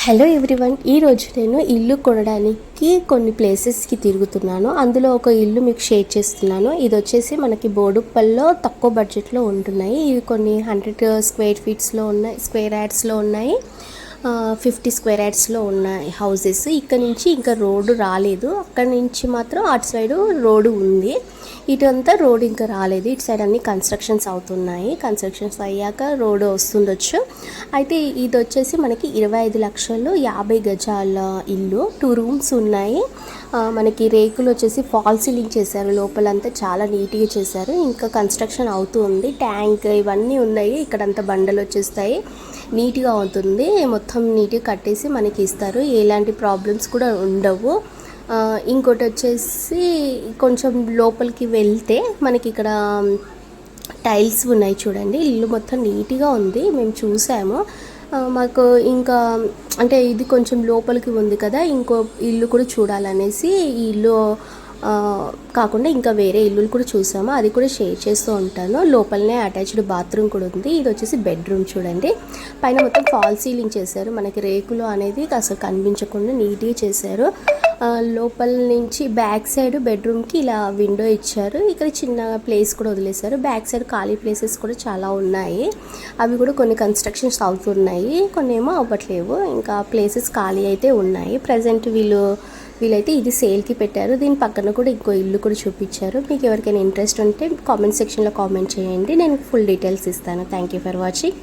Hello everyone, ఈరోజు నేను ఇల్లు కొనడానికి కొన్ని ప్లేసెస్కి తిరుగుతున్నాను. అందులో ఒక ఇల్లు మీకు షేర్ చేస్తున్నాను. ఇది వచ్చేసి మనకి బోడుప్పల్లో తక్కువ బడ్జెట్లో ఉంటున్నాయి. ఇవి కొన్ని 100 స్క్వేర్ ఫీట్స్లో ఉన్నాయి, స్క్వేర్ యార్డ్స్లో ఉన్నాయి, 50 స్క్వేర్ యార్డ్స్లో ఉన్నాయి హౌసెస్. ఇక్కడ నుంచి ఇంకా రోడ్డు రాలేదు, అక్కడి నుంచి మాత్రం అటు సైడు రోడ్డు ఉంది. ఇటంతా రోడ్ ఇంకా రాలేదు. ఇటు సైడ్ అన్ని కన్స్ట్రక్షన్స్ అవుతున్నాయి. కన్స్ట్రక్షన్స్ అయ్యాక రోడ్డు వస్తుండొచ్చు. అయితే ఇది వచ్చేసి మనకి 25 లక్షలు 50 గజాల ఇల్లు, 2 రూమ్స్ ఉన్నాయి. మనకి రేకులు వచ్చేసి ఫాల్ సీలింగ్ చేశారు, లోపలంతా చాలా నీట్గా చేశారు. ఇంకా కన్స్ట్రక్షన్ అవుతూ ఉంది. ట్యాంక్ ఇవన్నీ ఉన్నాయి. ఇక్కడంతా బండలు వచ్చేస్తాయి, నీట్గా అవుతుంది. మొత్తం నీట్గా కట్టేసి మనకి ఇస్తారు. ఎలాంటి ప్రాబ్లమ్స్ కూడా ఉండవు. ఇంకోటి వచ్చేసి కొంచెం లోపలికి వెళ్తే మనకి ఇక్కడ టైల్స్ ఉన్నాయి చూడండి. ఇల్లు మొత్తం నీట్గా ఉంది, మేము చూసాము. మాకు ఇంకా అంటే ఇది కొంచెం లోపలికి ఉంది కదా, ఇంకో ఇల్లు కూడా చూడాలనేసి ఈ ఇల్లు కాకుండా ఇంకా వేరే ఇల్లులు కూడా చూసాము, అది కూడా షేర్ చేస్తూ ఉంటాను. లోపలనే అటాచ్డ్ బాత్రూమ్ కూడా ఉంది. ఇది వచ్చేసి బెడ్రూమ్ చూడండి. పైన మొత్తం ఫాల్ సీలింగ్ చేశారు, మనకి రేకులు అనేది అసలు కనిపించకుండా నీట్గా చేశారు. లోపల నుంచి బ్యాక్ సైడ్ బెడ్రూమ్కి ఇలా విండో ఇచ్చారు. ఇక్కడ చిన్న ప్లేస్ కూడా వదిలేశారు. బ్యాక్ సైడ్ ఖాళీ ప్లేసెస్ కూడా చాలా ఉన్నాయి. అవి కూడా కొన్ని కన్స్ట్రక్షన్స్ అవుతున్నాయి, కొన్ని ఏమో అవ్వట్లేవు. ఇంకా ప్లేసెస్ ఖాళీ అయితే ఉన్నాయి. ప్రజెంట్ వీళ్ళైతే ఇది సేల్కి పెట్టారు. దీని పక్కన కూడా ఇంకో ఇల్లు కూడా చూపించారు. మీకు ఎవరికైనా ఇంట్రెస్ట్ ఉంటే కామెంట్ సెక్షన్లో కామెంట్ చేయండి, నేను ఫుల్ డీటెయిల్స్ ఇస్తాను. Thank you for watching.